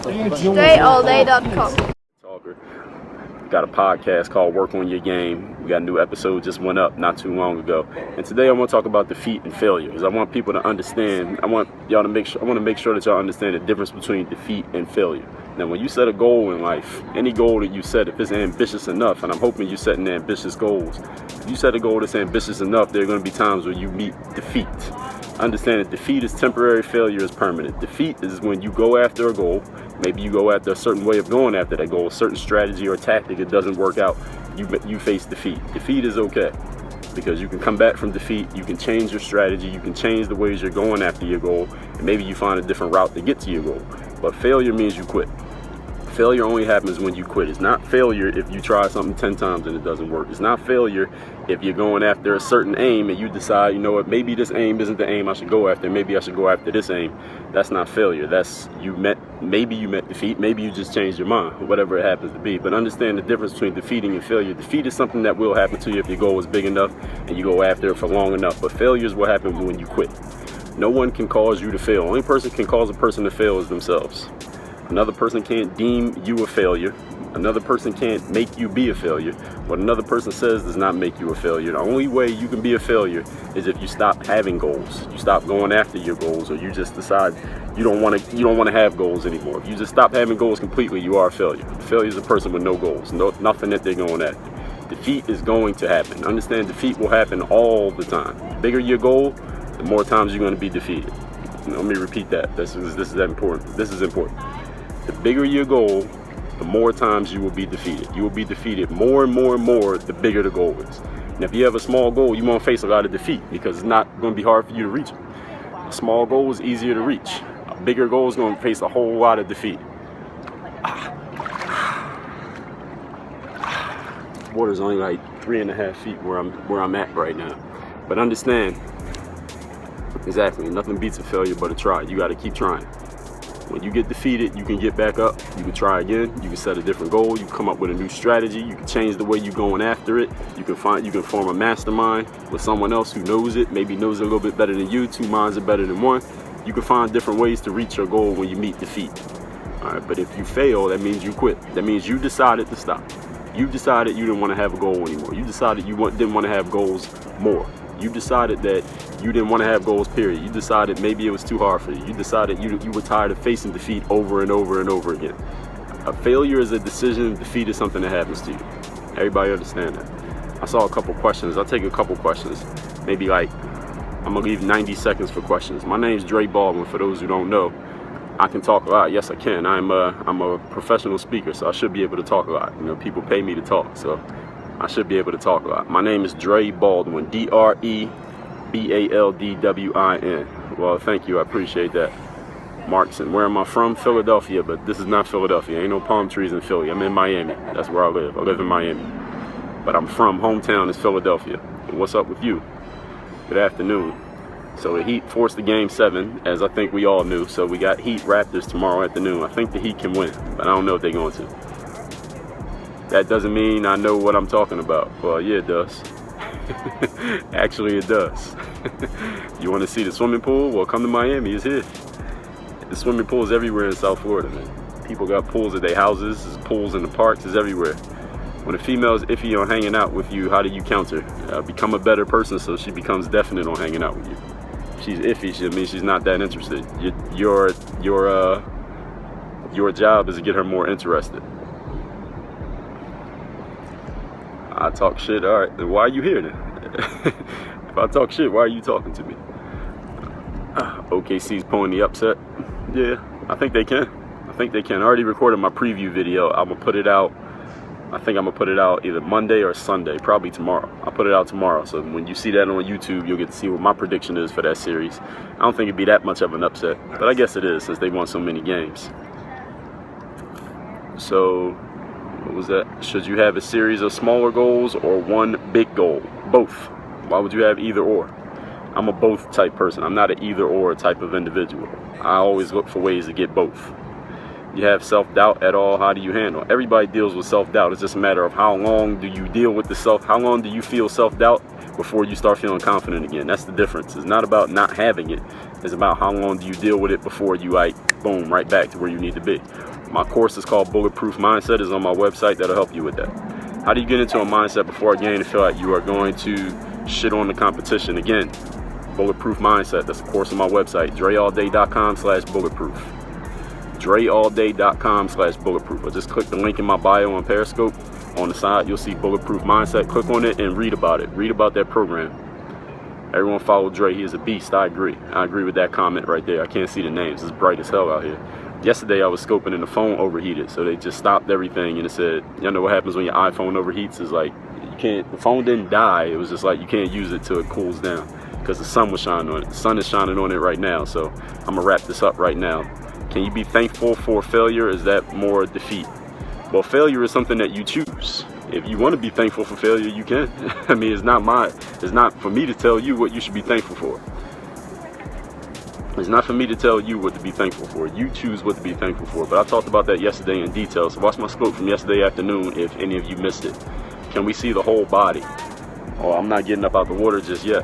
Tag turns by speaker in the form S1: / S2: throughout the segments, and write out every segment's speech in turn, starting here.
S1: DreAllDay.com.
S2: Talker. Got a podcast called Work on Your Game. We got a new episode just went up not too long ago. And today I want to talk about defeat and failure, because I want people to understand. I want to make sure that y'all understand the difference between defeat and failure. Now, when you set a goal in life, any goal that you set, if it's ambitious enough, and I'm hoping you're setting ambitious goals, if you set a goal that's ambitious enough, there are going to be times where you meet defeat. Understand that defeat is temporary, failure is permanent. Defeat is when you go after a goal. Maybe you go after a certain way of going after that goal, a certain strategy or tactic, it doesn't work out. You face defeat. Defeat is okay, because you can come back from defeat, you can change your strategy, you can change the ways you're going after your goal, and maybe you find a different route to get to your goal. But failure means you quit. Failure only happens when you quit. It's not failure if you try something 10 times and it doesn't work. It's not failure if you're going after a certain aim and you decide, you know what, maybe this aim isn't the aim I should go after. Maybe I should go after this aim. That's not failure. Maybe you met defeat. Maybe you just changed your mind, whatever it happens to be. But understand the difference between defeating and failure. Defeat is something that will happen to you if your goal is big enough and you go after it for long enough. But failure is what happens when you quit. No one can cause you to fail. Only person can cause a person to fail is themselves. Another person can't deem you a failure. Another person can't make you be a failure. What another person says does not make you a failure. The only way you can be a failure is if you stop having goals. You stop going after your goals, or you just decide you don't want to have goals anymore. If you just stop having goals completely, you are a failure. A failure is a person with no goals, nothing that they're going after. Defeat is going to happen. Understand, defeat will happen all the time. The bigger your goal, the more times you're going to be defeated. Let me repeat that. This is important. This is important. The bigger your goal, the more times you will be defeated. You will be defeated more and more and more the bigger the goal is. And if you have a small goal, you won't face a lot of defeat because it's not going to be hard for you to reach it. A small goal is easier to reach. A bigger goal is going to face a whole lot of defeat. Water's only like 3.5 feet where I'm at right now. But understand, exactly, nothing beats a failure but a try. You got to keep trying. When you get defeated, you can get back up, you can try again, you can set a different goal, you can come up with a new strategy, you can change the way you're going after it, you can form a mastermind with someone else who knows it, maybe knows it a little bit better than you, 2 minds are better than 1. You can find different ways to reach your goal when you meet defeat. All right, but if you fail, that means you quit. That means you decided to stop. You decided you didn't want to have a goal anymore. You decided you didn't want to have goals more. You decided that you didn't want to have goals, period. You decided maybe it was too hard for you. You decided you were tired of facing defeat over and over and over again. A failure is a decision. Defeat is something that happens to you. Everybody understand that? I saw a couple questions. I'll take a couple questions. Maybe I'm going to leave 90 seconds for questions. My name's Dre Baldwin. For those who don't know, I can talk a lot. Yes, I can. I'm a professional speaker, so I should be able to talk a lot. You know, people pay me to talk, so I should be able to talk a lot. My name is Dre Baldwin, DreBaldwin. Well, thank you. I appreciate that. Markson. Where am I from? Philadelphia, but this is not Philadelphia. Ain't no palm trees in Philly. I'm in Miami. That's where I live. I live in Miami. But I'm from, hometown is Philadelphia. And what's up with you? Good afternoon. So the Heat forced the Game 7, as I think we all knew. So we got Heat Raptors tomorrow afternoon. I think the Heat can win, but I don't know if they're going to. That doesn't mean I know what I'm talking about. Well, yeah, it does. Actually, it does. You want to see the swimming pool? Well, come to Miami. It's here. The swimming pool is everywhere in South Florida, man. People got pools at their houses. There's pools in the parks. It's everywhere. When a female is iffy on hanging out with you, how do you counter? Become a better person so she becomes definite on hanging out with you. If she's iffy, she means she's not that interested. Your job is to get her more interested. I talk shit. All right, then why are you here then? If I talk shit, why are you talking to me? OKC's pulling the upset. Yeah, I think they can. I already recorded my preview video. I'm gonna put it out. I think I'm gonna put it out either Monday or Sunday, probably tomorrow. I'll put it out tomorrow. So when you see that on YouTube, you'll get to see what my prediction is for that series. I don't think it'd be that much of an upset, but I guess it is since they won so many games. So, what was that? Should you have a series of smaller goals or one big goal? Both. Why would you have either or? I'm a both type person. I'm not an either or type of individual. I always look for ways to get both. You have self-doubt at all, how do you handle it? Everybody deals with self-doubt. It's just a matter of how long do you deal with how long do you feel self-doubt before you start feeling confident again. That's the difference. It's not about not having it. It's about how long do you deal with it before you boom, right back to where you need to be. My course is called Bulletproof Mindset. It's on my website. That'll help you with that. How do you get into a mindset before a game to feel like you are going to shit on the competition? Again, Bulletproof Mindset. That's the course on my website, dreallday.com/bulletproof. dreallday.com/bulletproof. Or just click the link in my bio on Periscope. On the side, you'll see Bulletproof Mindset. Click on it and read about it. Read about that program. Everyone follow Dre. He is a beast. I agree. I agree with that comment right there. I can't see the names. It's bright as hell out here. Yesterday, I was scoping and the phone overheated. So they just stopped everything and it said, you know what happens when your iPhone overheats? Is like, you can't, the phone didn't die. It was just like, you can't use it till it cools down because the sun was shining on it. The sun is shining on it right now. So I'm going to wrap this up right now. Can you be thankful for failure? Is that more defeat? Well, failure is something that you choose. If you want to be thankful for failure, you can. I mean, it's not for me to tell you what you should be thankful for. It's not for me to tell you what to be thankful for. You choose what to be thankful for. But I talked about that yesterday in detail. So watch my scope from yesterday afternoon if any of you missed it. Can we see the whole body? Oh, I'm not getting up out the water just yet.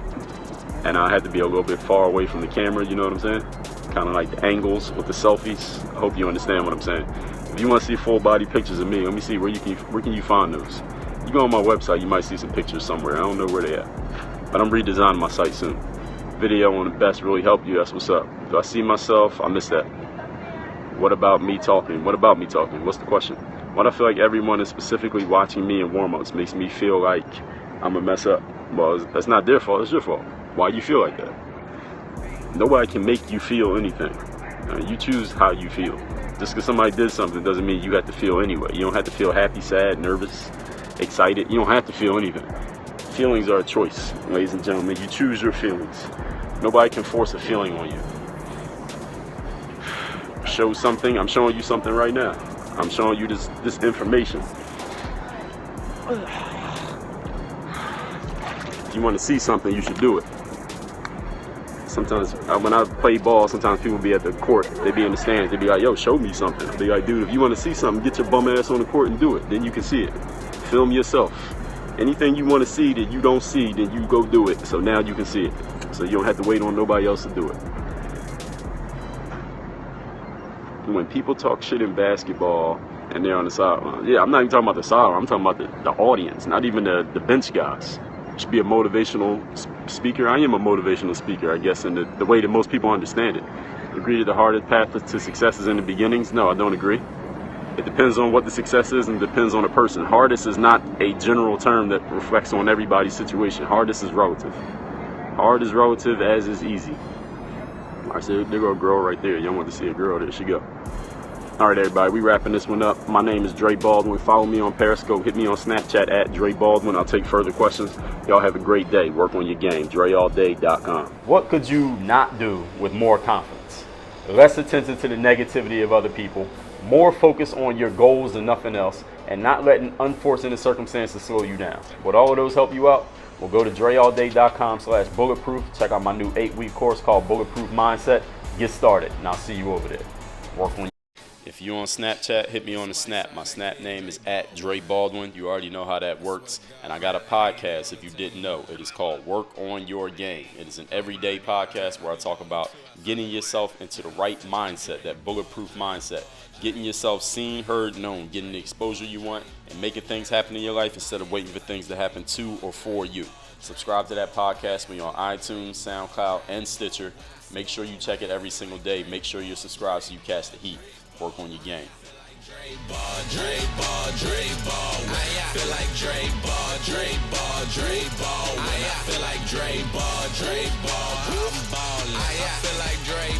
S2: And I had to be a little bit far away from the camera, you know what I'm saying? Kind of like the angles with the selfies. I hope you understand what I'm saying. If you want to see full body pictures of me, let me see where can you find those? You go on my website, you might see some pictures somewhere. I don't know where they at. But I'm redesigning my site soon. Video on the best really help you. That's what's up. Do I see myself? I miss that. What about me talking? What about me talking? What's the question? Why do I feel like everyone is specifically watching me in warm-ups makes me feel like I'm a mess up? Well, that's not their fault. It's your fault. Why do you feel like that? Nobody can make you feel anything. You choose how you feel. Just because somebody did something doesn't mean you have to feel anyway. You don't have to feel happy, sad, nervous, excited. You don't have to feel anything. Feelings are a choice, ladies and gentlemen. You choose your feelings. Nobody can force a feeling on you. Show something. I'm showing you something right now. I'm showing you this information. If you want to see something, you should do it. Sometimes when I play ball, sometimes people be at the court. They be in the stands. They be like, yo, show me something. They be like, dude, if you want to see something, get your bum ass on the court and do it. Then you can see it. Film yourself. Anything you want to see that you don't see, then you go do it. So now you can see it. So you don't have to wait on nobody else to do it. When people talk shit in basketball and they're on the sideline, yeah, I'm not even talking about the sideline. I'm talking about the audience, not even the bench guys. You should be a motivational speaker. I am a motivational speaker, I guess, in the way that most people understand it. Agree that the hardest path to success is in the beginnings? No, I don't agree. It depends on what the success is and depends on the person. Hardest is not a general term that reflects on everybody's situation. Hardest is relative. Hard is relative, as is easy. All right, so there go a girl right there. You don't want to see a girl. There she go. All right, everybody, we wrapping this one up. My name is Dre Baldwin. Follow me on Periscope. Hit me on Snapchat at Dre Baldwin. I'll take further questions. Y'all have a great day. Work on your game. DreAllDay.com. What could you not do with more confidence? Less attention to the negativity of other people. More focus on your goals than nothing else. And not letting unforeseen circumstances slow you down. Would all of those help you out? Well, go to DreAllDay.com/bulletproof. Check out my new 8-week course called Bulletproof Mindset. Get started, and I'll see you over there. Work on. If you're on Snapchat, hit me on the Snap. My Snap name is at Dre Baldwin. You already know how that works. And I got a podcast, if you didn't know. It is called Work on Your Game. It is an everyday podcast where I talk about getting yourself into the right mindset, that bulletproof mindset. Getting yourself seen, heard, known. Getting the exposure you want and making things happen in your life instead of waiting for things to happen to or for you. Subscribe to that podcast when you're on iTunes, SoundCloud, and Stitcher. Make sure you check it every single day. Make sure you're subscribed so you catch the heat. Work on your game. Dre Ball, Dre Ball, Dre Ball. I feel like Dre Ball, Dre Ball, Dre Ball. I feel like Dre Ball, Dre Ball. I'm ballin'. I feel like Dre